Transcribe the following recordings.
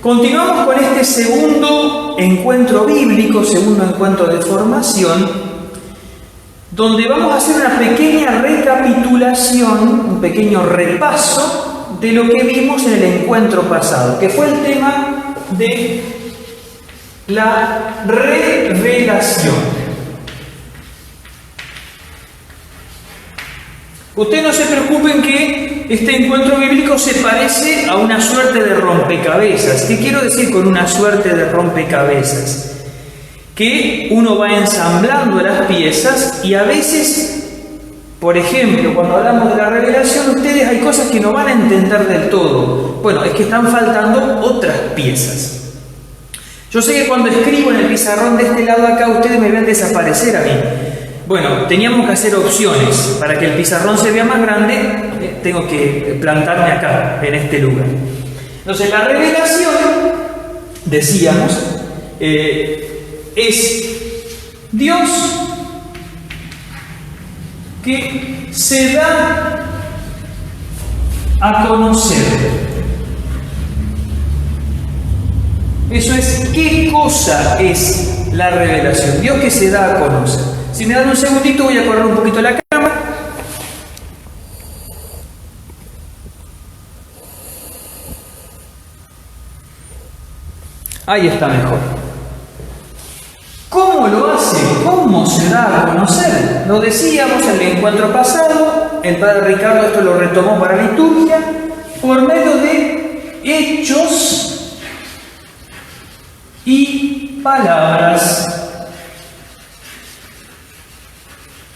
Continuamos con este segundo encuentro bíblico, segundo encuentro de formación, donde vamos a hacer una pequeña recapitulación, un pequeño repaso de lo que vimos en el encuentro pasado, que fue el tema de la revelación. Ustedes no se preocupen que este encuentro bíblico se parece a una suerte de rompecabezas. ¿Qué quiero decir con una suerte de rompecabezas? Que uno va ensamblando las piezas y a veces, por ejemplo, cuando hablamos de la revelación, ustedes hay cosas que no van a entender del todo. Bueno, es que están faltando otras piezas. Yo sé que cuando escribo en el pizarrón de este lado acá, ustedes me ven desaparecer a mí. Bueno, teníamos que hacer opciones. Para que el pizarrón se vea más grande, tengo que plantarme acá, en este lugar. Entonces, la revelación, decíamos, es Dios que se da a conocer. Eso es, ¿qué cosa es la revelación? Dios que se da a conocer. Si me dan un segundito, voy a correr un poquito la cama. Ahí está mejor. ¿Cómo lo hace? ¿Cómo se da a conocer? Lo decíamos en el encuentro pasado, el padre Ricardo esto lo retomó para la liturgia, por medio de hechos y palabras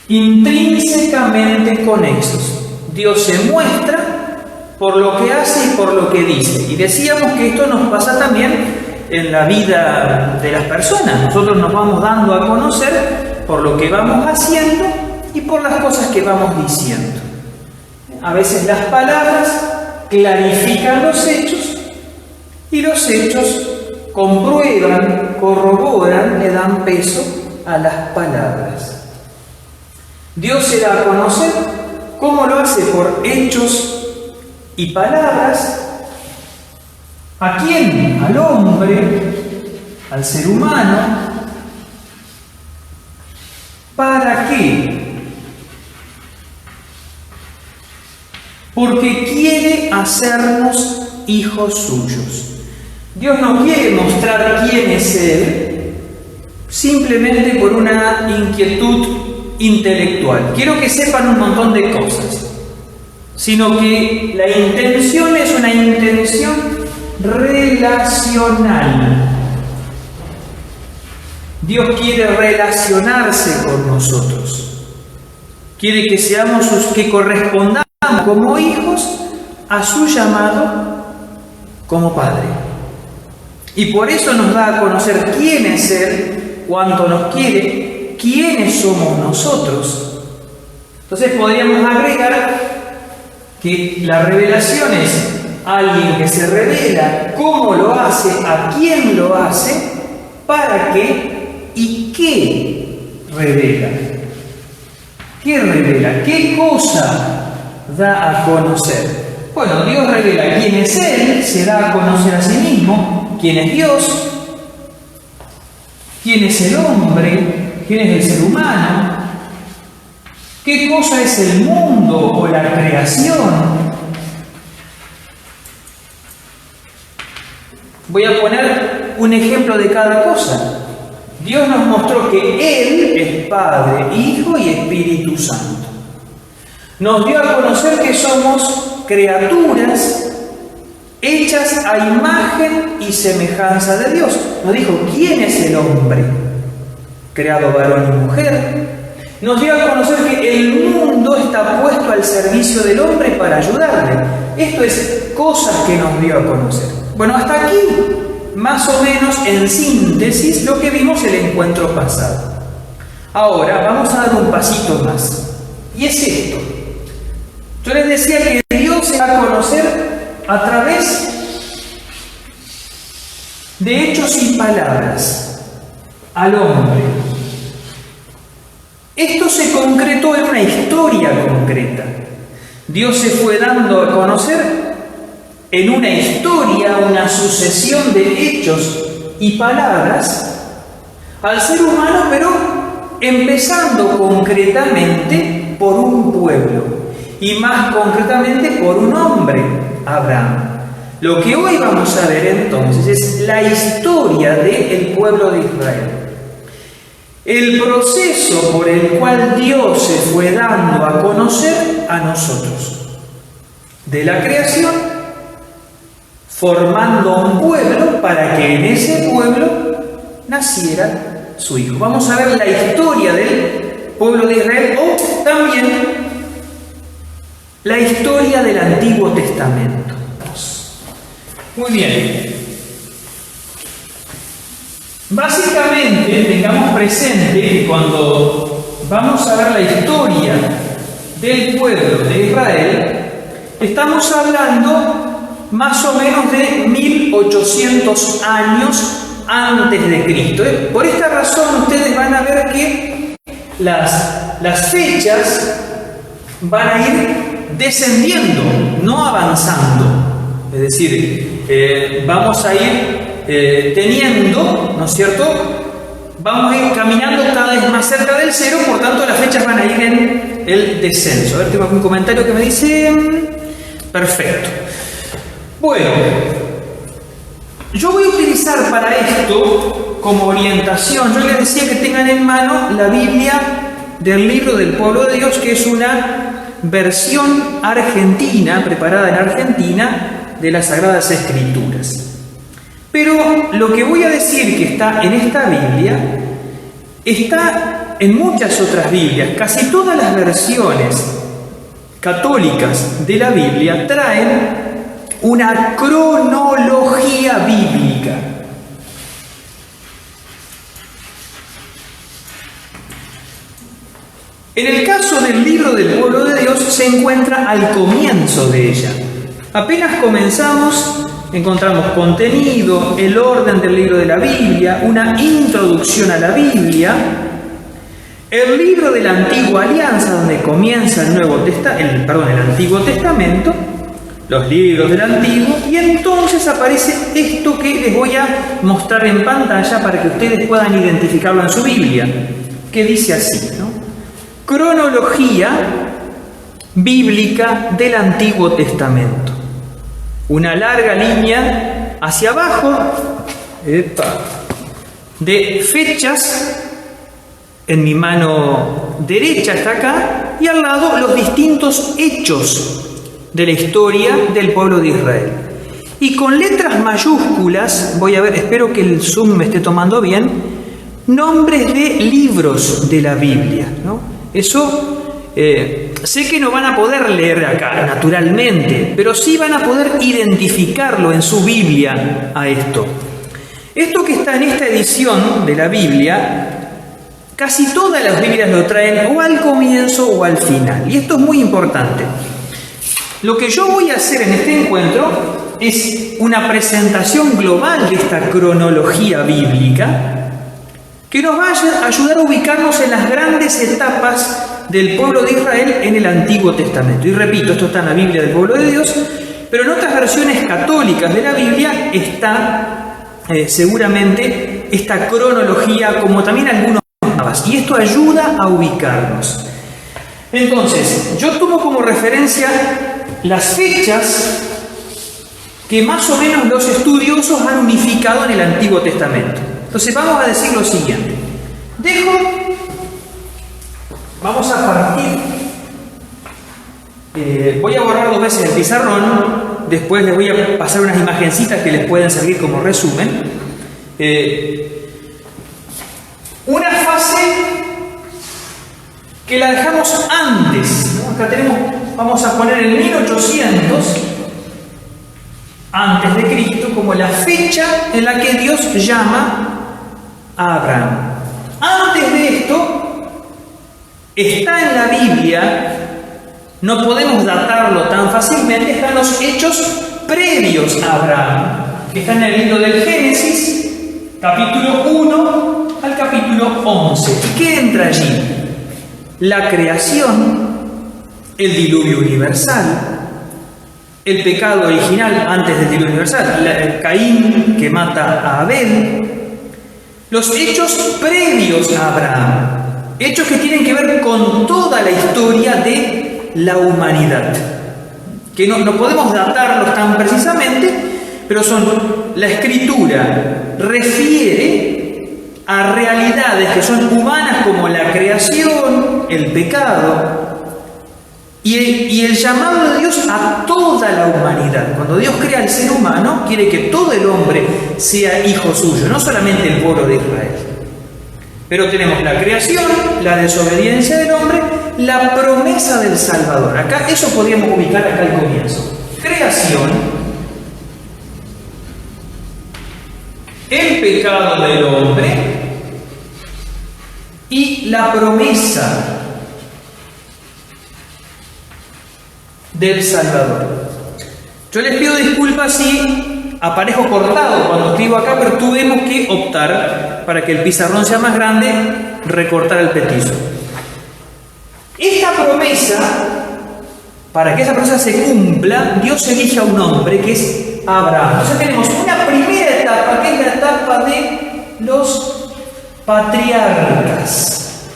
intrínsecamente conexos. Dios se muestra por lo que hace y por lo que dice. Y decíamos que esto nos pasa también en la vida de las personas. Nosotros nos vamos dando a conocer por lo que vamos haciendo y por las cosas que vamos diciendo. A veces las palabras clarifican los hechos y los hechos comprueban, corroboran, le dan peso a las palabras. Dios se da a conocer. ¿Cómo lo hace? Por hechos y palabras. ¿A quién? Al hombre, al ser humano. ¿Para qué? Porque quiere hacernos hijos suyos. Dios no quiere mostrar quién es Él simplemente por una inquietud intelectual. Quiero que sepan un montón de cosas, sino que la intención es una intención relacional. Dios quiere relacionarse con nosotros. Quiere que seamos que correspondamos como hijos a su llamado como Padre. Y por eso nos da a conocer quién es Él, cuánto nos quiere, quiénes somos nosotros. Entonces podríamos agregar que la revelación es alguien que se revela, cómo lo hace, a quién lo hace, para qué y qué revela. ¿Qué revela? ¿Qué cosa da a conocer? Bueno, Dios revela quién es Él, se da a conocer a sí mismo, quién es Dios, quién es el hombre, quién es el ser humano, qué cosa es el mundo o la creación. Voy a poner un ejemplo de cada cosa. Dios nos mostró que Él es Padre, Hijo y Espíritu Santo. Nos dio a conocer que somos criaturas hechas a imagen y semejanza de Dios. Nos dijo, ¿quién es el hombre? Creado varón y mujer. Nos dio a conocer que el mundo está puesto al servicio del hombre para ayudarle. Esto es cosas que nos dio a conocer. Bueno, hasta aquí, más o menos en síntesis, lo que vimos el encuentro pasado. Ahora vamos a dar un pasito más. Y es esto. Yo les decía que Dios se da a conocer a través de hechos y palabras al hombre. Esto se concretó en una historia concreta. Dios se fue dando a conocer en una historia, una sucesión de hechos y palabras al ser humano, pero empezando concretamente por un pueblo y más concretamente por un hombre, Abraham. Lo que hoy vamos a ver entonces es la historia del pueblo de Israel. El proceso por el cual Dios se fue dando a conocer a nosotros. De la creación, formando un pueblo para que en ese pueblo naciera su hijo. Vamos a ver la historia del pueblo de Israel o también la historia del Antiguo Testamento. Muy bien. Básicamente, tengamos presente que cuando vamos a ver la historia del pueblo de Israel, estamos hablando más o menos de 1800 años antes de Cristo. Por esta razón ustedes van a ver que las fechas van a ir descendiendo, no avanzando. Es decir, vamos a ir teniendo, ¿no es cierto? Vamos a ir caminando cada vez más cerca del cero, por tanto las fechas van a ir en el descenso. A ver, tengo algún comentario que me dice... Perfecto. Bueno, yo voy a utilizar para esto como orientación, yo les decía que tengan en mano la Biblia del Libro del Pueblo de Dios, que es una versión argentina, preparada en Argentina, de las Sagradas Escrituras. Pero lo que voy a decir que está en esta Biblia, está en muchas otras Biblias. Casi todas las versiones católicas de la Biblia traen una cronología bíblica. En el caso del Libro del Pueblo de Dios se encuentra al comienzo de ella. Apenas comenzamos, encontramos contenido, el orden del libro de la Biblia, una introducción a la Biblia, el libro de la Antigua Alianza, donde comienza el Antiguo Testamento, los libros del Antiguo, y entonces aparece esto que les voy a mostrar en pantalla para que ustedes puedan identificarlo en su Biblia, que dice así, ¿no? Cronología bíblica del Antiguo Testamento. Una larga línea hacia abajo de fechas. En mi mano derecha está acá, y al lado los distintos hechos de la historia del pueblo de Israel. Y con letras mayúsculas, voy a ver, espero que el zoom me esté tomando bien, nombres de libros de la Biblia, ¿no? Eso sé que no van a poder leer acá, naturalmente, pero sí van a poder identificarlo en su Biblia a esto. Esto que está en esta edición de la Biblia, casi todas las Biblias lo traen o al comienzo o al final. Y esto es muy importante. Lo que yo voy a hacer en este encuentro es una presentación global de esta cronología bíblica que nos va a ayudar a ubicarnos en las grandes etapas del pueblo de Israel en el Antiguo Testamento. Y repito, esto está en la Biblia del pueblo de Dios, pero en otras versiones católicas de la Biblia está seguramente esta cronología, como también algunos mapas, y esto ayuda a ubicarnos. Entonces, yo tomo como referencia las fechas que más o menos los estudiosos han unificado en el Antiguo Testamento. Entonces vamos a decir lo siguiente. Vamos a partir, voy a borrar 2 veces el pizarrón, después les voy a pasar unas imagencitas que les pueden servir como resumen. Una fase que la dejamos antes, ¿no? Acá vamos a poner el 1800 antes de Cristo como la fecha en la que Dios llama a Abraham. Antes de esto, está en la Biblia, no podemos datarlo tan fácilmente, están los hechos previos a Abraham, que están en el libro del Génesis, capítulo 1 al capítulo 11. ¿Y qué entra allí? La creación, el diluvio universal, el pecado original antes del diluvio universal, Caín que mata a Abel, los hechos previos a Abraham, hechos que tienen que ver con toda la historia de la humanidad, que no podemos datarlos tan precisamente, pero la Escritura refiere a realidades que son humanas como la creación, el pecado y el llamado de Dios a toda la humanidad. Cuando Dios crea al ser humano, quiere que todo el hombre sea hijo suyo, no solamente el pueblo de Israel. Pero tenemos la creación, la desobediencia del hombre, la promesa del Salvador. Acá eso podríamos ubicar acá al comienzo. Creación, el pecado del hombre y la promesa del Salvador. Yo les pido disculpas si aparezco cortado cuando escribo acá, pero tuvimos que optar para que el pizarrón sea más grande, recortar el petizo. Esta promesa, para que esa promesa se cumpla, Dios elige a un hombre que es Abraham. Entonces tenemos una primera etapa, que es la etapa de los patriarcas.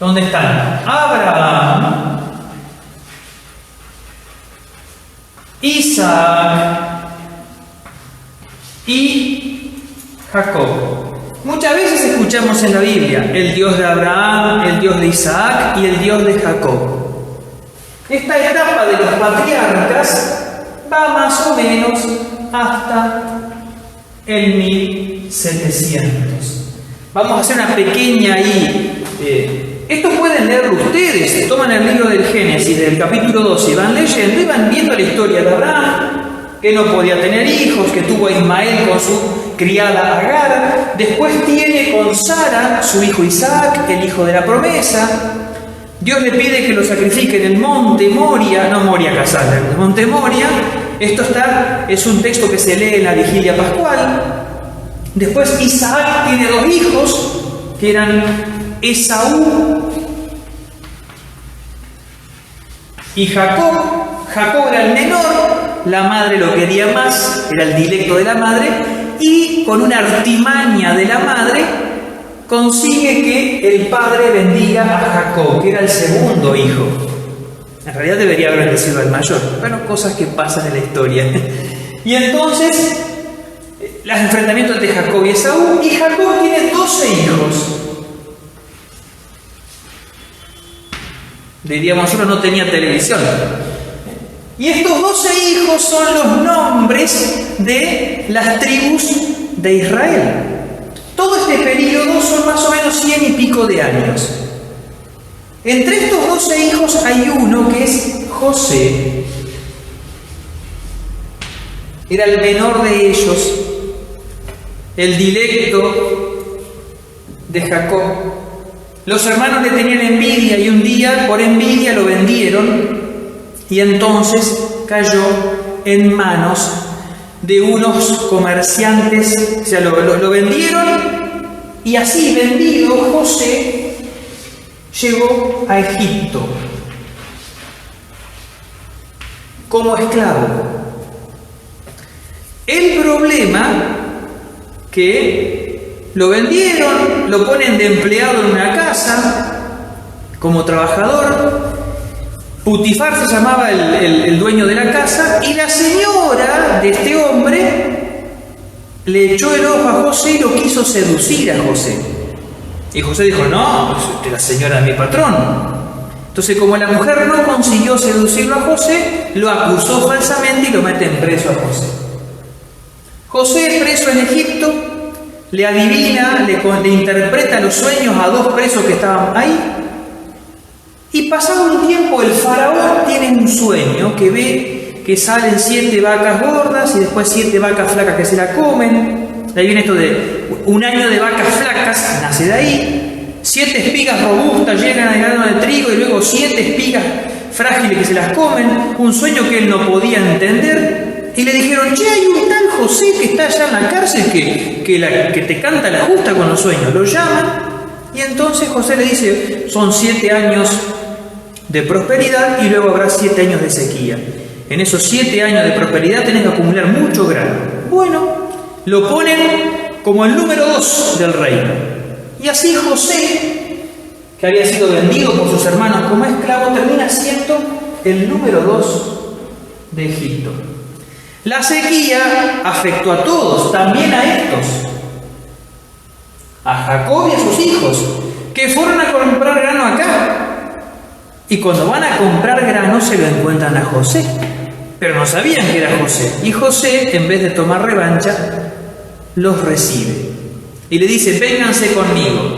¿Dónde están? Abraham, Isaac y Jacob. Muchas veces escuchamos en la Biblia el Dios de Abraham, el Dios de Isaac y el Dios de Jacob. Esta etapa de los patriarcas va más o menos hasta el 1700. Vamos a hacer una pequeña esto pueden leerlo ustedes. Toman el libro del Génesis, del capítulo 12, y van leyendo y van viendo la historia de Abraham, que no podía tener hijos, que tuvo a Ismael con su criada Agar. Después tiene con Sara su hijo Isaac, el hijo de la promesa. Dios le pide que lo sacrifique en el monte Moria, no Moria casada, en el monte Moria. Es un texto que se lee en la vigilia pascual. Después Isaac tiene dos hijos, que eran Esaú y Jacob. Jacob era el menor, la madre lo quería más, era el dilecto de la madre, y con una artimaña de la madre consigue que el padre bendiga a Jacob, que era el segundo hijo. En realidad debería haber bendecido al mayor, pero cosas que pasan en la historia. Y entonces, los enfrentamientos entre Jacob y Esaú, y Jacob tiene 12 hijos. Diríamos, uno no tenía televisión. Y estos 12 hijos son los nombres de las tribus de Israel. Todo este periodo son más o menos 100 y pico de años. Entre estos 12 hijos hay uno que es José. Era el menor de ellos, el dilecto de Jacob. Los hermanos le tenían envidia y un día, por envidia, lo vendieron y entonces cayó en manos de unos comerciantes. O sea, lo vendieron y así vendido José llegó a Egipto como esclavo. El problema que lo vendieron, lo ponen de empleado en una casa, como trabajador. Putifar se llamaba el dueño de la casa, y la señora de este hombre le echó el ojo a José y lo quiso seducir a José. Y José dijo, no, pues la señora de mi patrón. Entonces, como la mujer no consiguió seducirlo a José, lo acusó falsamente y lo meten preso a José. José, preso en Egipto, le adivina, le interpreta los sueños a dos presos que estaban ahí. Y pasado un tiempo, el faraón tiene un sueño que ve que salen 7 vacas gordas y después 7 vacas flacas que se la comen. Ahí viene esto de un año de vacas flacas, nace de ahí. 7 espigas robustas llegan al grano de trigo y luego 7 espigas frágiles que se las comen. Un sueño que él no podía entender. Y le dijeron, che, hay un tal José que está allá en la cárcel que te canta la justa con los sueños. Lo llaman y entonces José le dice, son 7 años de prosperidad y luego habrá 7 años de sequía. En esos 7 años de prosperidad tenés que acumular mucho grano. Bueno, lo ponen como el número 2 del reino. Y así José, que había sido vendido por sus hermanos como esclavo, termina siendo el número 2 de Egipto. La sequía afectó a todos, también a estos, a Jacob y a sus hijos, que fueron a comprar grano acá. Y cuando van a comprar grano se lo encuentran a José, pero no sabían que era José. Y José, en vez de tomar revancha, los recibe y le dice: vénganse conmigo,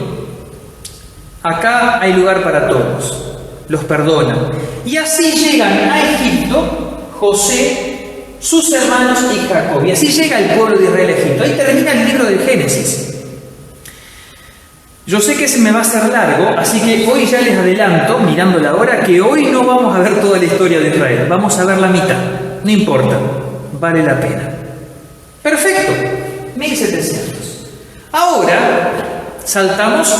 acá hay lugar para todos. Los perdona. Y así llegan a Egipto José, sus hermanos y Jacob. Y así llega el pueblo de Israel a Egipto. Ahí termina el libro del Génesis. Yo sé que se me va a hacer largo, así que hoy ya les adelanto, mirando la hora, que hoy no vamos a ver toda la historia de Israel. Vamos a ver la mitad. No importa. Vale la pena. Perfecto. 1700. Ahora saltamos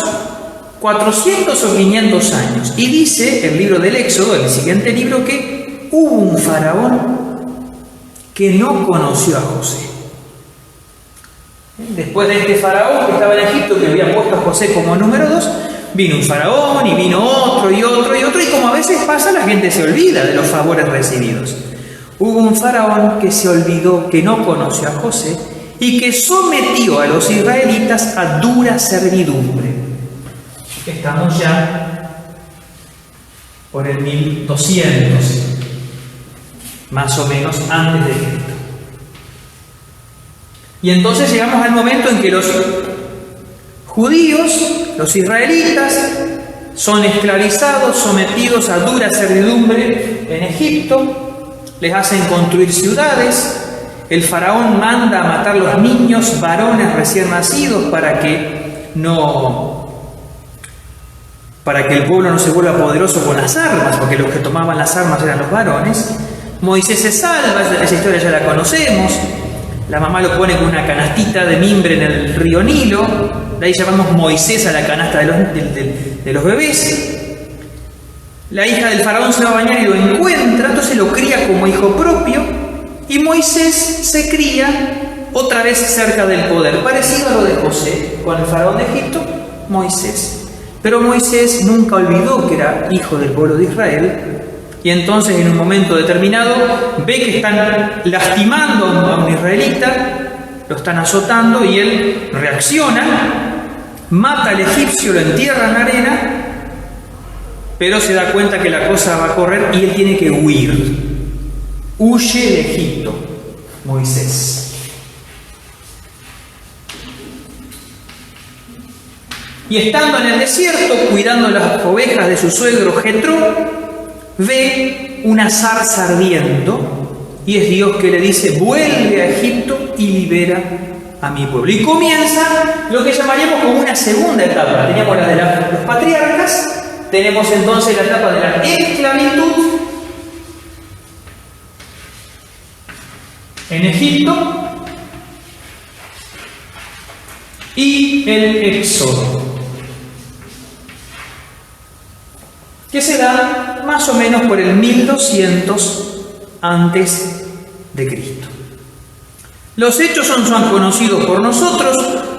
400 o 500 años. Y dice el libro del Éxodo, el siguiente libro, que hubo un faraón que no conoció a José. Después de este faraón que estaba en Egipto, que había puesto a José como número 2, vino un faraón y vino otro y otro y otro, y como a veces pasa, la gente se olvida de los favores recibidos. Hubo un faraón que se olvidó, que no conoció a José y que sometió a los israelitas a dura servidumbre. Estamos ya por el 1200, más o menos antes de Cristo. Y entonces llegamos al momento en que los judíos, los israelitas, son esclavizados, sometidos a dura servidumbre en Egipto, les hacen construir ciudades, el faraón manda a matar los niños varones recién nacidos para que el pueblo no se vuelva poderoso con las armas, porque los que tomaban las armas eran los varones. Moisés se salva, esa historia ya la conocemos. La mamá lo pone con una canastita de mimbre en el río Nilo. De ahí llamamos Moisés a la canasta de los bebés. La hija del faraón se va a bañar y lo encuentra, entonces lo cría como hijo propio. Y Moisés se cría otra vez cerca del poder, parecido a lo de José con el faraón de Egipto, Moisés. Pero Moisés nunca olvidó que era hijo del pueblo de Israel. Y entonces en un momento determinado ve que están lastimando a un israelita, lo están azotando y él reacciona, mata al egipcio, lo entierra en la arena, pero se da cuenta que la cosa va a correr y él tiene que huir. Huye de Egipto, Moisés. Y estando en el desierto, cuidando las ovejas de su suegro Jetro, ve una zarza ardiendo y es Dios que le dice: vuelve a Egipto y libera a mi pueblo. Y comienza lo que llamaríamos como una segunda etapa. Teníamos la de los patriarcas, tenemos entonces la etapa de la esclavitud en Egipto y el éxodo, que se da más o menos por el 1200 antes de Cristo. Los hechos son conocidos por nosotros,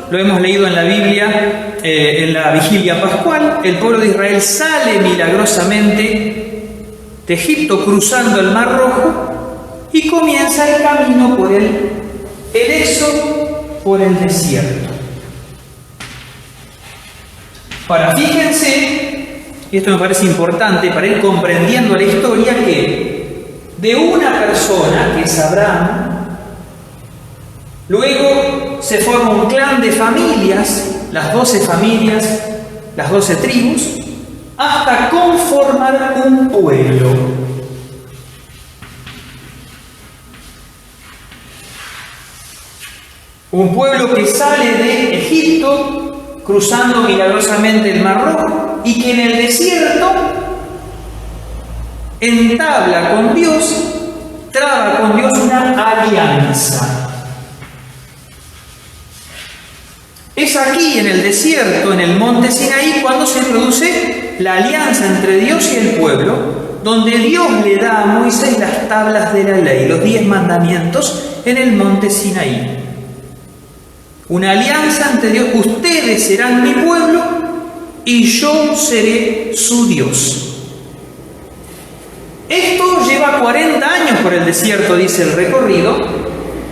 lo hemos leído en la Biblia, en la vigilia pascual. El pueblo de Israel sale milagrosamente de Egipto cruzando el Mar Rojo y comienza el camino por el éxodo por el desierto. Ahora, fíjense, y esto me parece importante para ir comprendiendo la historia, que de una persona, que es Abraham, luego se forma un clan de familias, las 12 familias, las 12 tribus, hasta conformar un pueblo. Un pueblo que sale de Egipto, cruzando milagrosamente el Mar Rojo, y que en el desierto entabla con Dios, traba con Dios una alianza. Es aquí en el desierto, en el monte Sinaí, cuando se produce la alianza entre Dios y el pueblo, donde Dios le da a Moisés las tablas de la ley, los 10 mandamientos, en el monte Sinaí. Una alianza ante Dios: ustedes serán mi pueblo y yo seré su Dios. Esto lleva 40 años por el desierto, dice el recorrido,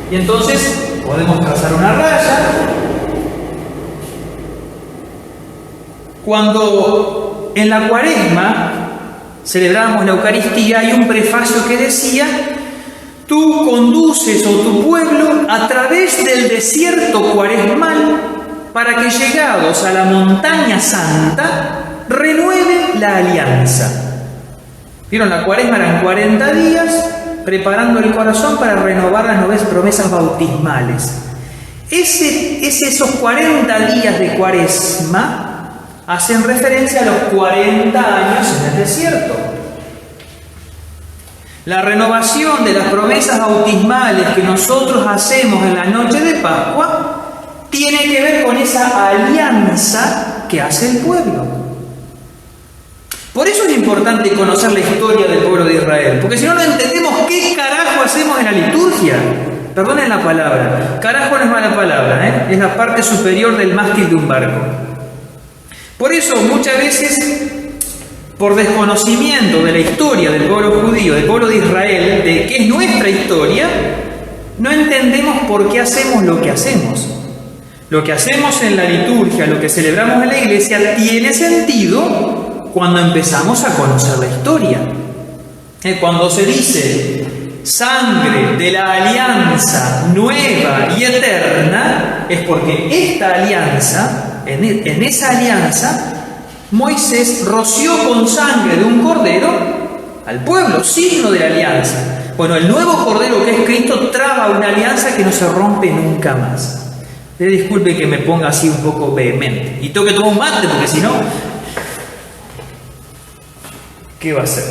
y entonces podemos trazar una raya. Cuando en la Cuaresma celebrábamos la Eucaristía, hay un prefacio que decía: tú conduces, o tu pueblo, a través del desierto cuaresmal, para que, llegados a la montaña santa, renueve la alianza. ¿Vieron? La Cuaresma eran 40 días preparando el corazón para renovar las 9 promesas bautismales. Esos 40 días de Cuaresma hacen referencia a los 40 años en el desierto. La renovación de las promesas bautismales que nosotros hacemos en la noche de Pascua tiene que ver con esa alianza que hace el pueblo. Por eso es importante conocer la historia del pueblo de Israel, porque si no, no entendemos qué carajo hacemos en la liturgia. Perdonen la palabra, carajo no es mala palabra, es la parte superior del mástil de un barco. Por eso muchas veces, por desconocimiento de la historia del pueblo judío, del pueblo de Israel, de que es nuestra historia, no entendemos por qué hacemos lo que hacemos. Lo que hacemos en la liturgia, lo que celebramos en la iglesia, tiene sentido cuando empezamos a conocer la historia. Cuando se dice sangre de la alianza nueva y eterna, es porque esta alianza, en esa alianza, Moisés roció con sangre de un cordero al pueblo, signo de la alianza. Bueno, el nuevo cordero, que es Cristo, traba una alianza que no se rompe nunca más. Disculpe que me ponga así un poco vehemente. Y tengo que tomar un mate, porque si no, ¿qué va a hacer?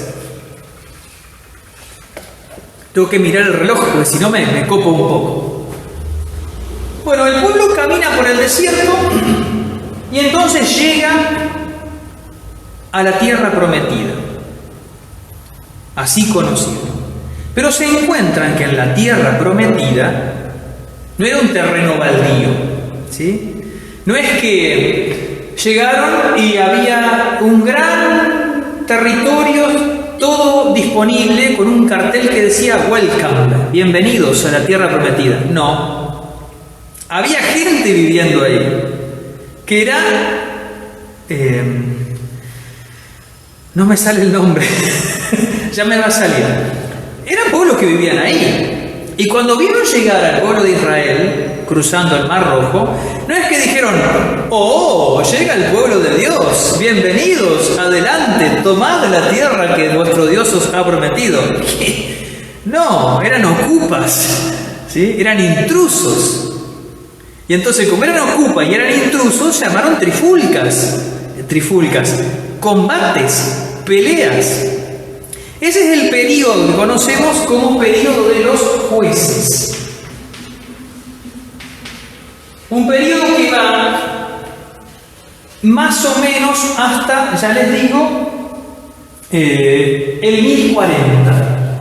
Tengo que mirar el reloj, porque si no me copo un poco. Bueno, el pueblo camina por el desierto y entonces llega a la tierra prometida, así conocida. Pero se encuentran que en la tierra prometida no era un terreno baldío, ¿sí? No es que llegaron y había un gran territorio, todo disponible, con un cartel que decía "Welcome", bienvenidos a la tierra prometida. No, había gente viviendo ahí, que era, no me sale el nombre, ya me va a salir. Eran pueblos que vivían ahí. Y cuando vieron llegar al pueblo de Israel, cruzando el Mar Rojo, no es que dijeron: "Oh, llega el pueblo de Dios, bienvenidos, adelante, tomad la tierra que vuestro Dios os ha prometido". No, eran ocupas, ¿sí? Eran intrusos. Y entonces, como eran ocupas y eran intrusos, llamaron trifulcas, combates, peleas. Ese es el período que conocemos como período de los jueces. Un periodo que va más o menos hasta, ya les digo, el 1040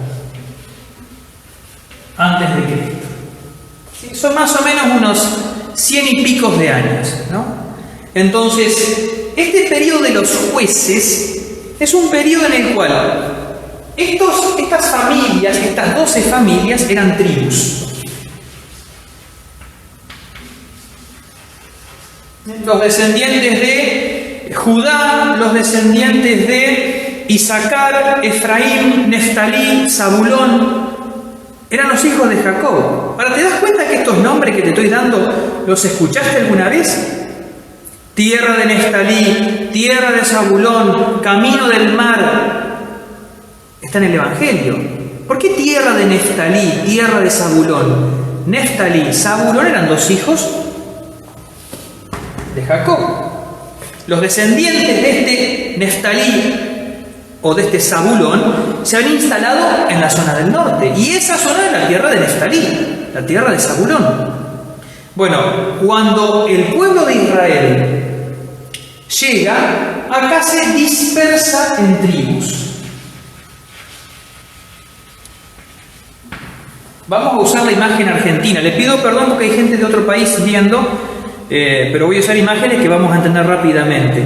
antes de Cristo. ¿Sí? Son más o menos unos 100 y picos de años, ¿no? Entonces, este periodo de los jueces es un periodo en el cual estas familias, estas 12 familias, eran tribus. Los descendientes de Judá, los descendientes de Isaacar, Efraín, Neftalí, Zabulón, eran los hijos de Jacob. Ahora, ¿te das cuenta que estos nombres que te estoy dando los escuchaste alguna vez? Tierra de Neftalí, tierra de Zabulón, camino del mar. Está en el Evangelio. ¿Por qué tierra de Neftalí, tierra de Zabulón? Neftalí y Zabulón eran 2 hijos de Jacob. Los descendientes de este Neftalí o de este Zabulón se han instalado en la zona del norte. Y esa zona es la tierra de Neftalí, la tierra de Zabulón. Bueno, cuando el pueblo de Israel llega, acá se dispersa en tribus. Vamos a usar la imagen argentina. Le pido perdón porque hay gente de otro país viendo, pero voy a usar imágenes que vamos a entender rápidamente.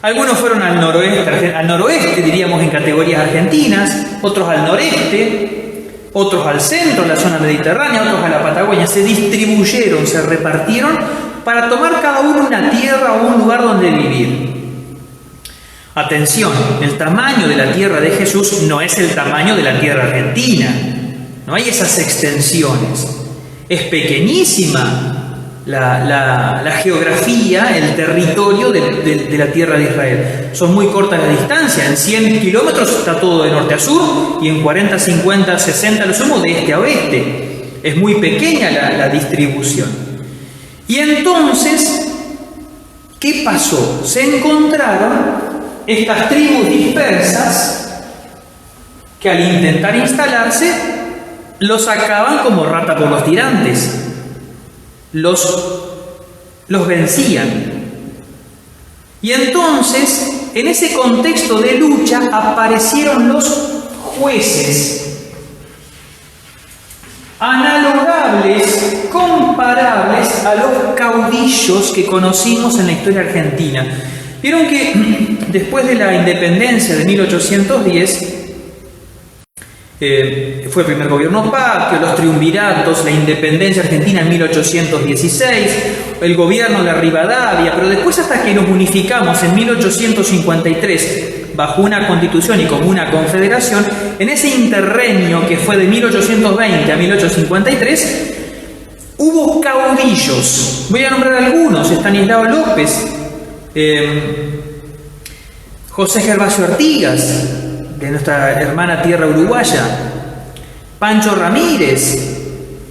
Algunos fueron al noroeste diríamos en categorías argentinas, otros al noreste, otros al centro, la zona mediterránea, otros a la Patagonia. Se distribuyeron, se repartieron para tomar cada uno una tierra o un lugar donde vivir. Atención, el tamaño de la tierra de Jesús no es el tamaño de la tierra argentina. No hay esas extensiones. Es pequeñísima la geografía, el territorio de la tierra de Israel. Son muy cortas las distancias. En 100 kilómetros está todo de norte a sur y en 40, 50, 60 lo sumo de este a oeste. Es muy pequeña la distribución. Y entonces, ¿qué pasó? Se encontraron estas tribus dispersas que al intentar instalarse los sacaban como rata por los tirantes, los vencían. Y entonces, en ese contexto de lucha, aparecieron los jueces, analogables, comparables a los caudillos que conocimos en la historia argentina. Vieron que después de la independencia de 1810, fue el primer gobierno patrio, los triunviratos, la independencia argentina en 1816, el gobierno de Rivadavia, pero después hasta que nos unificamos en 1853 bajo una constitución y como una confederación, en ese interregnio que fue de 1820 a 1853, hubo caudillos. Voy a nombrar algunos: Estanislao López, José Gervasio Artigas, de nuestra hermana tierra uruguaya, Pancho Ramírez,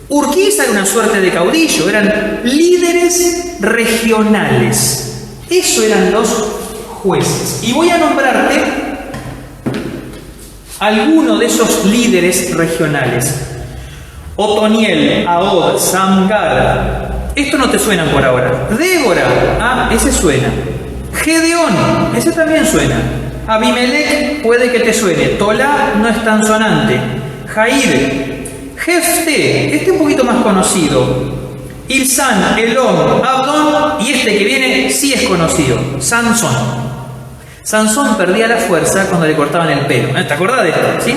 Urquiza era una suerte de caudillo, eran líderes regionales. Eso eran los jueces. Y voy a nombrarte alguno de esos líderes regionales: Otoniel, Ahod, Samgar. Esto no te suena por ahora. Débora, ese suena. Gedeón, ese también suena. Abimelech puede que te suene. Tolá no es tan sonante. Jair, Jefté, este un poquito más conocido. Ilsán, Elón, Abdón, y este que viene sí es conocido, Sansón. Sansón perdía la fuerza cuando le cortaban el pelo. ¿Te acordás de esto? ¿Sí?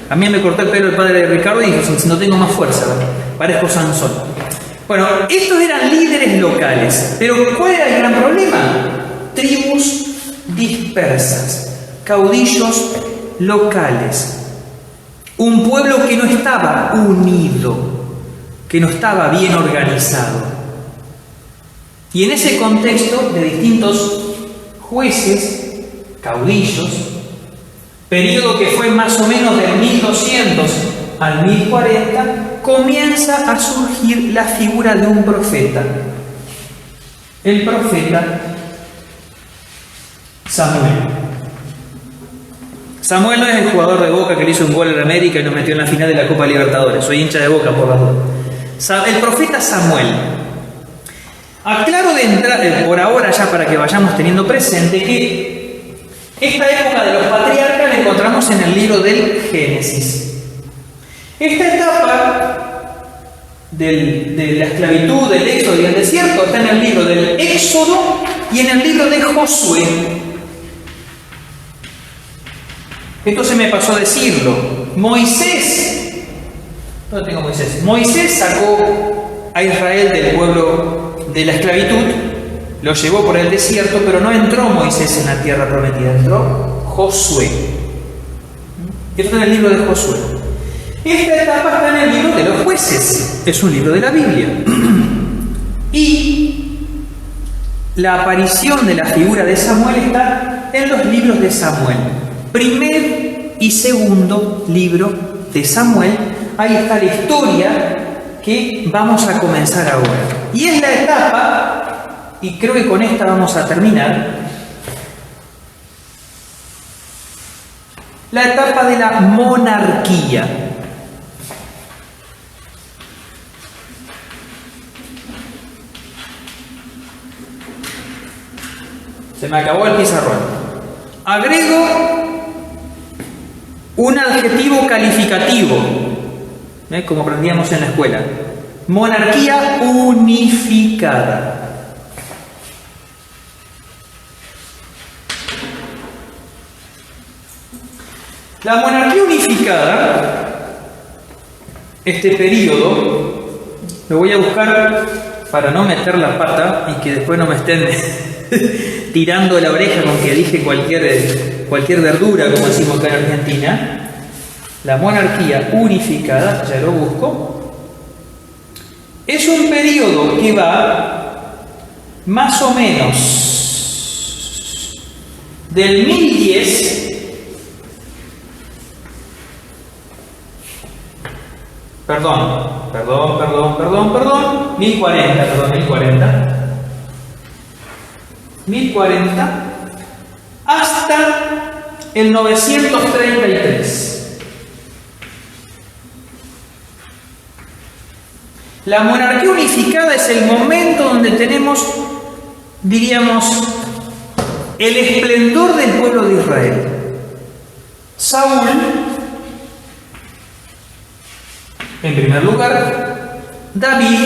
A mí me cortó el pelo el padre de Ricardo y dijo: si no tengo más fuerza, parezco Sansón. Bueno, estos eran líderes locales. Pero ¿cuál era el gran problema? Tribus dispersas, caudillos locales, un pueblo que no estaba unido, que no estaba bien organizado. Y en ese contexto de distintos jueces, caudillos, periodo que fue más o menos del 1200 al 1040, comienza a surgir la figura de un profeta, el profeta Samuel. Samuel no es el jugador de Boca que le hizo un gol en América y nos metió en la final de la Copa Libertadores. Soy hincha de Boca por las dudas. El profeta Samuel. Aclaro de entrada, por ahora ya para que vayamos teniendo presente, que esta época de los patriarcas la encontramos en el libro del Génesis. Esta etapa de la esclavitud, del éxodo y del desierto está en el libro del Éxodo y en el libro de Josué. Esto se me pasó a decirlo. Moisés, ¿dónde tengo Moisés? Moisés sacó a Israel del pueblo de la esclavitud, lo llevó por el desierto, pero no entró Moisés en la tierra prometida, entró Josué. Esto está en el libro de Josué. Esta etapa está en el libro de los jueces, es un libro de la Biblia. Y la aparición de la figura de Samuel está en los libros de Samuel. Primer y segundo libro de Samuel, ahí está la historia que vamos a comenzar ahora. Y es la etapa, y creo que con esta vamos a terminar, la etapa de la monarquía. Se me acabó el pizarrón. Agrego un adjetivo calificativo, como aprendíamos en la escuela. Monarquía unificada. La monarquía unificada, este periodo, lo voy a buscar para no meter la pata y que después no me estén tirando la oreja con que dije cualquier verdura, como decimos acá en Argentina. La monarquía unificada, ya lo busco, es un periodo que va más o menos del 1010 1040 hasta el 933. La monarquía unificada es el momento donde tenemos, diríamos, el esplendor del pueblo de Israel. Saúl, en primer lugar, David,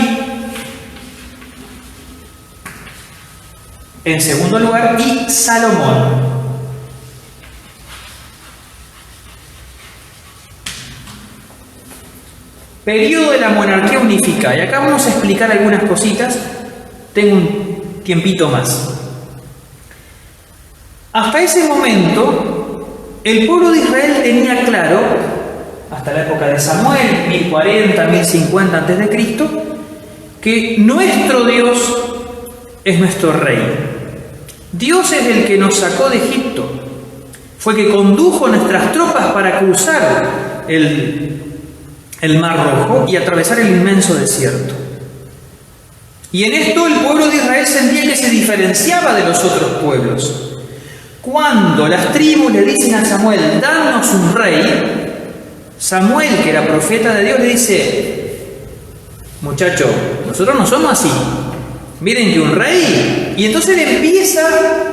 en segundo lugar, y Salomón. Periodo de la monarquía unificada. Y acá vamos a explicar algunas cositas. Tengo un tiempito más. Hasta ese momento, el pueblo de Israel tenía claro, hasta la época de Samuel, 1040, 1050 a.C., que nuestro Dios es nuestro rey. Dios es el que nos sacó de Egipto. Fue el que condujo nuestras tropas para cruzar el Mar Rojo y atravesar el inmenso desierto. Y en esto el pueblo de Israel sentía que se diferenciaba de los otros pueblos. Cuando las tribus le dicen a Samuel, danos un rey, Samuel, que era profeta de Dios, le dice, muchacho, nosotros no somos así. Miren que un rey. Y entonces le empieza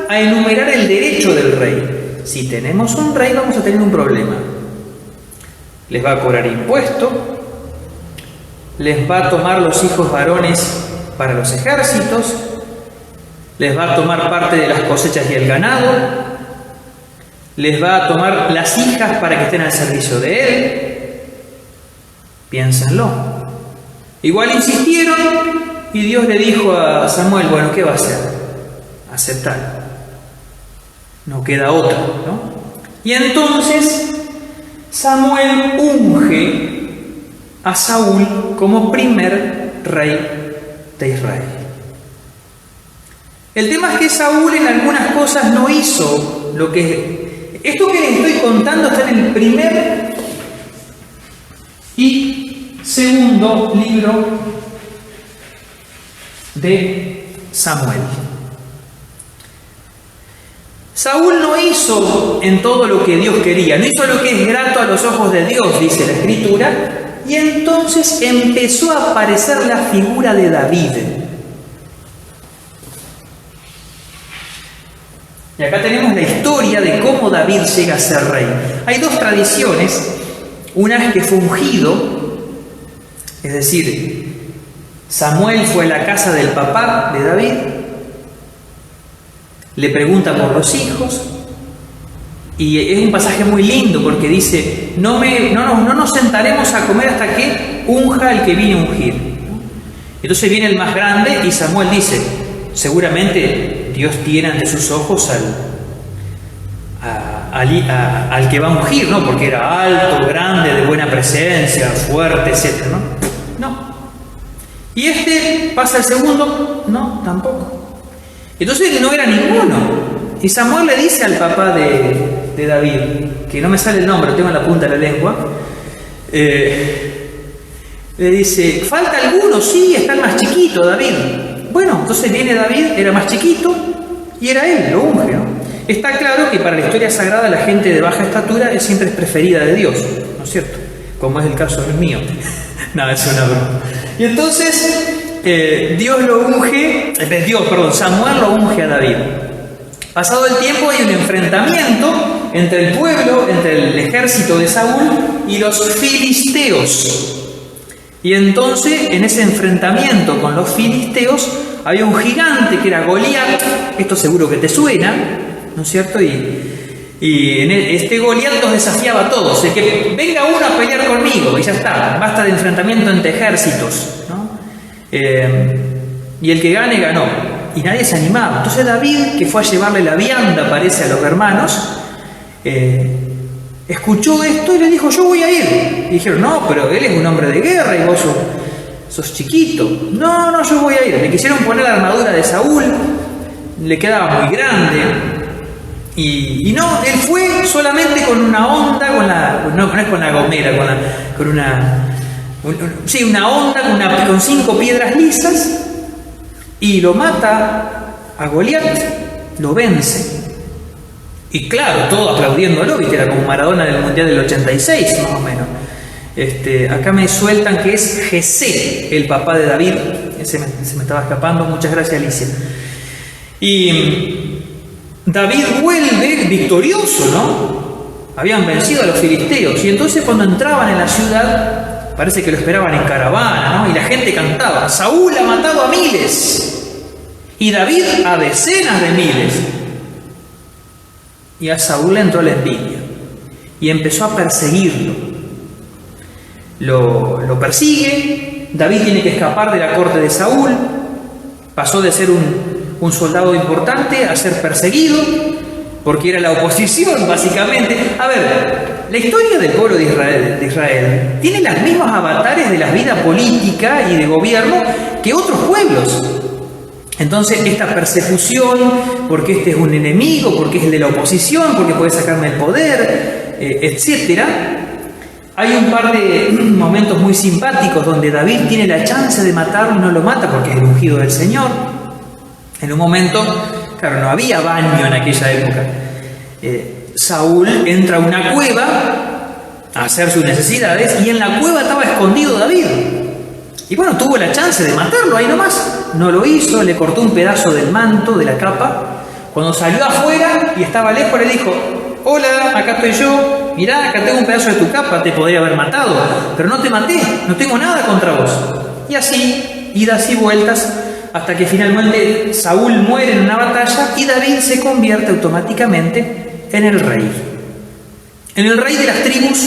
a enumerar el derecho del rey. Si tenemos un rey vamos a tener un problema. Les va a cobrar impuesto, les va a tomar los hijos varones para los ejércitos, les va a tomar parte de las cosechas y el ganado, les va a tomar las hijas para que estén al servicio de él. Piénsenlo. Igual insistieron y Dios le dijo a Samuel, bueno, ¿qué va a hacer? Aceptar. No queda otra, ¿no? Y entonces Samuel unge a Saúl como primer rey de Israel. El tema es que Saúl en algunas cosas no hizo lo que... Esto que les estoy contando está en el primer y segundo libro de Samuel. Saúl no hizo en todo lo que Dios quería, no hizo lo que es grato a los ojos de Dios, dice la Escritura, y entonces empezó a aparecer la figura de David. Y acá tenemos la historia de cómo David llega a ser rey. Hay dos tradiciones, una es que fue ungido, es decir, Samuel fue a la casa del papá de David, le pregunta por los hijos, y es un pasaje muy lindo porque dice, no nos sentaremos a comer hasta que unja el que vine a ungir. Entonces viene el más grande y Samuel dice, seguramente Dios tiene ante sus ojos al que va a ungir, ¿no? Porque era alto, grande, de buena presencia, fuerte, etc., No. Y este pasa el segundo, no, tampoco. Entonces no era ninguno. Y Samuel le dice al papá de David, que no me sale el nombre, lo tengo en la punta de la lengua, le dice, ¿falta alguno? Sí, está el más chiquito, David. Bueno, entonces viene David, era más chiquito, y era él, lo unge, ¿no? Está claro que para la historia sagrada la gente de baja estatura siempre es preferida de Dios, ¿no es cierto? Como es el caso del mío. Nada, es una broma. Y entonces Samuel lo unge a David. Pasado el tiempo hay un enfrentamiento entre el pueblo, entre el ejército de Saúl y los filisteos. Y entonces en ese enfrentamiento con los filisteos había un gigante que era Goliat. Esto seguro que te suena, ¿no es cierto? Y este Goliat los desafiaba a todos. Es que venga uno a pelear conmigo y ya está. Basta de enfrentamiento entre ejércitos, ¿no? Y el que gane, ganó. Y nadie se animaba. Entonces David, que fue a llevarle la vianda, parece, a los hermanos, escuchó esto y le dijo: yo voy a ir. Y dijeron: no, pero él es un hombre de guerra y vos sos chiquito. No, yo voy a ir. Le quisieron poner la armadura de Saúl, le quedaba muy grande. Y no, él fue solamente con una onda, no es con la gomera, con una onda con 5 piedras lisas, y lo mata a Goliat, lo vence. Y claro, todo aplaudiéndolo, ¿viste? Era como Maradona del Mundial del 86, más o menos. Acá me sueltan que es Jesé, el papá de David. Se me estaba escapando, muchas gracias, Alicia. Y David vuelve victorioso, ¿no? Habían vencido a los filisteos. Y entonces cuando entraban en la ciudad, parece que lo esperaban en caravana, ¿no? Y la gente cantaba: Saúl ha matado a miles y David a decenas de miles. Y a Saúl le entró la envidia y empezó a perseguirlo. Lo persigue. David tiene que escapar de la corte de Saúl. Pasó de ser un soldado importante a ser perseguido, porque era la oposición, básicamente. A ver, la historia del pueblo de Israel tiene las mismas avatares de la vida política y de gobierno que otros pueblos. Entonces, esta persecución, porque este es un enemigo, porque es el de la oposición, porque puede sacarme el poder, etcétera. Hay un par de momentos muy simpáticos donde David tiene la chance de matarlo y no lo mata porque es el ungido del Señor. En un momento, claro, no había baño en aquella época. Saúl entra a una cueva a hacer sus necesidades y en la cueva estaba escondido David. Y bueno, tuvo la chance de matarlo ahí nomás. No lo hizo, le cortó un pedazo del manto, de la capa. Cuando salió afuera y estaba lejos, le dijo: hola, acá estoy yo. Mirá, acá tengo un pedazo de tu capa, te podría haber matado, pero no te maté, no tengo nada contra vos. Y así, idas y vueltas, hasta que finalmente Saúl muere en una batalla y David se convierte automáticamente en el rey. En el rey de las tribus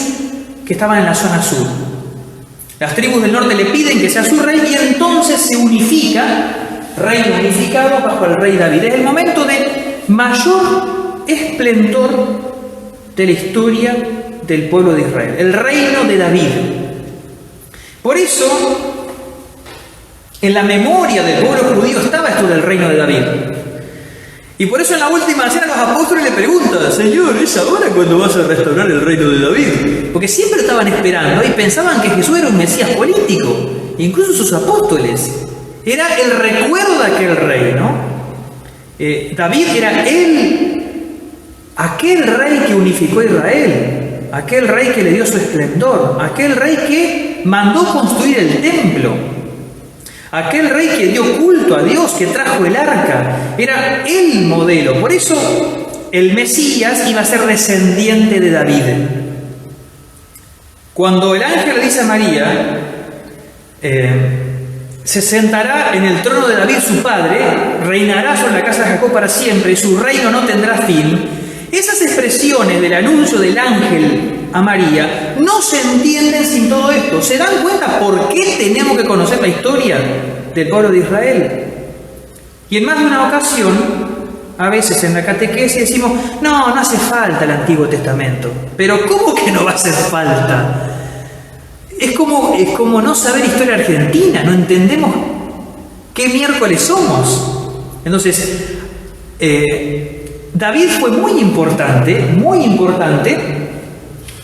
que estaban en la zona sur. Las tribus del norte le piden que sea su rey y entonces se unifica, reino unificado bajo el rey David. Es el momento de mayor esplendor de la historia del pueblo de Israel, el reino de David. Por eso, en la memoria del pueblo judío estaba esto del reino de David. Y por eso en la última cena los apóstoles le preguntan: Señor, ¿es ahora cuando vas a restaurar el reino de David? Porque siempre estaban esperando y pensaban que Jesús era un Mesías político, incluso sus apóstoles. Era el recuerdo de aquel rey, ¿no? David era aquel rey que unificó a Israel, aquel rey que le dio su esplendor, aquel rey que mandó construir el templo, aquel rey que dio culto a Dios, que trajo el arca. Era el modelo. Por eso el Mesías iba a ser descendiente de David. Cuando el ángel le dice a María: se sentará en el trono de David su padre, reinará sobre la casa de Jacob para siempre y su reino no tendrá fin. Esas expresiones del anuncio del ángel a María no se entienden sin todo esto. ¿Se dan cuenta por qué tenemos que conocer la historia del pueblo de Israel? Y en más de una ocasión, a veces en la catequesis decimos: no hace falta el Antiguo Testamento. Pero ¿cómo que no va a hacer falta? Es como no saber historia argentina, no entendemos qué miércoles somos. Entonces, David fue muy importante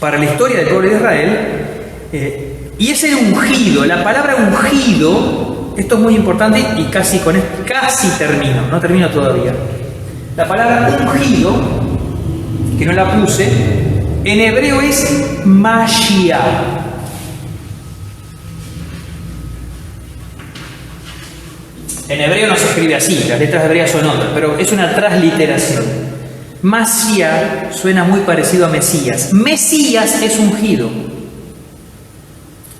para la historia del pueblo de Israel, y es el ungido. La palabra ungido, esto es muy importante y casi termino, no termino todavía. La palabra ungido, que no la puse, en hebreo es Mashiach. En hebreo no se escribe así, las letras hebreas son otras, pero es una transliteración. Mashiach suena muy parecido a Mesías. Mesías es ungido.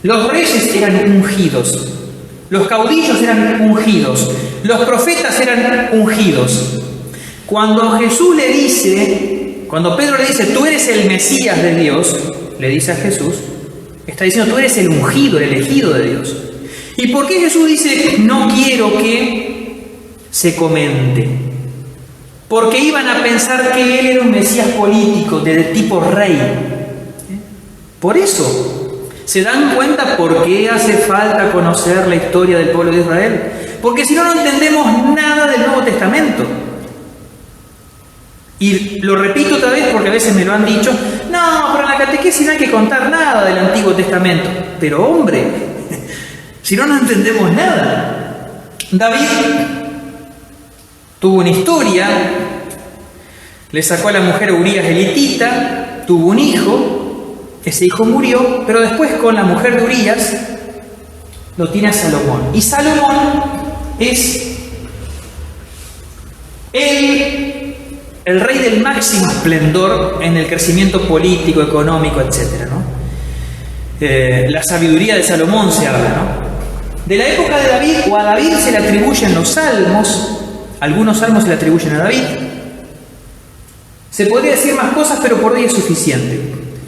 Los reyes eran ungidos. Los caudillos eran ungidos. Los profetas eran ungidos. Cuando Pedro le dice, tú eres el Mesías de Dios, le dice a Jesús, está diciendo, tú eres el ungido, el elegido de Dios. ¿Y por qué Jesús dice, no quiero que se comente? Porque iban a pensar que él era un Mesías político, de tipo rey. Por eso, ¿se dan cuenta por qué hace falta conocer la historia del pueblo de Israel? Porque si no, no entendemos nada del Nuevo Testamento. Y lo repito otra vez porque a veces me lo han dicho, no, pero en la catequesis no hay que contar nada del Antiguo Testamento. Pero hombre, si no, no entendemos nada. David tuvo una historia, le sacó a la mujer Urías elitita, tuvo un hijo, ese hijo murió, pero después con la mujer de Urías lo tiene a Salomón. Y Salomón es el rey del máximo esplendor en el crecimiento político, económico, etc., ¿no? La sabiduría de Salomón se habla, ¿no? De la época de David, o a David se le atribuyen los salmos, algunos salmos se le atribuyen a David. Se podría decir más cosas, pero por hoy es suficiente.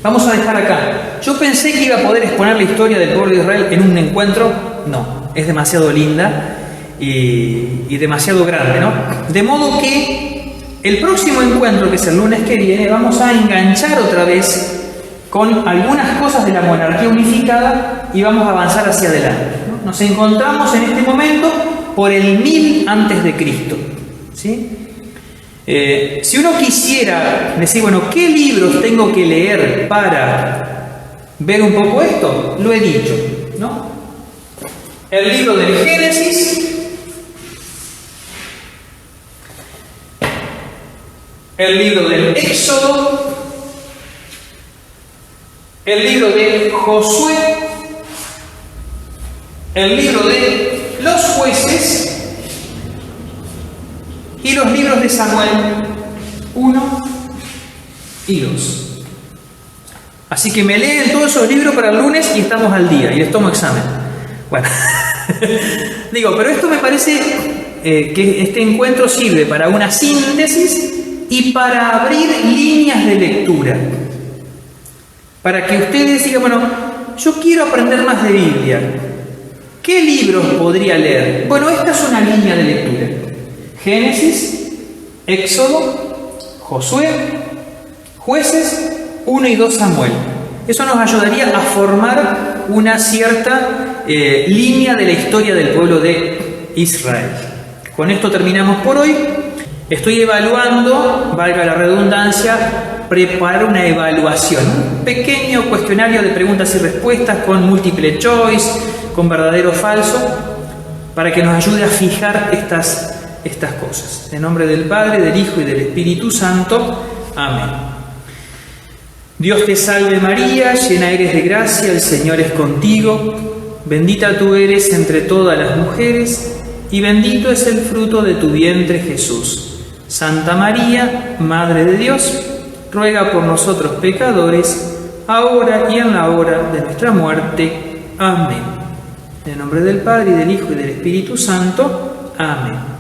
Vamos a dejar acá. Yo pensé que iba a poder exponer la historia del pueblo de Israel en un encuentro. No, es demasiado linda y demasiado grande, ¿no? De modo que el próximo encuentro, que es el lunes que viene, vamos a enganchar otra vez con algunas cosas de la monarquía unificada y vamos a avanzar hacia adelante, ¿no? Nos encontramos en este momento por el 1000 antes de Cristo, ¿sí? Si uno quisiera decir, bueno, ¿qué libros tengo que leer para ver un poco esto? Lo he dicho, ¿no? El libro del Génesis, el libro del Éxodo, el libro de Josué, el libro de los Jueces y los libros de Samuel 1 y 2. Así que me leen todos esos libros para el lunes y estamos al día y les tomo examen. Bueno, digo, pero esto me parece que este encuentro sirve para una síntesis y para abrir líneas de lectura. Para que ustedes digan, bueno, yo quiero aprender más de Biblia. ¿Qué libros podría leer? Bueno, esta es una línea de lectura. Génesis, Éxodo, Josué, Jueces, 1 y 2 Samuel. Eso nos ayudaría a formar una cierta línea de la historia del pueblo de Israel. Con esto terminamos por hoy. Estoy evaluando, valga la redundancia, preparar una evaluación, un pequeño cuestionario de preguntas y respuestas con multiple choice, con verdadero o falso, para que nos ayude a fijar estas cosas. En nombre del Padre, del Hijo y del Espíritu Santo. Amén. Dios te salve María, llena eres de gracia, el Señor es contigo, bendita tú eres entre todas las mujeres, y bendito es el fruto de tu vientre Jesús. Santa María, Madre de Dios, ruega por nosotros pecadores, ahora y en la hora de nuestra muerte. Amén. En el nombre del Padre, y del Hijo y del Espíritu Santo. Amén.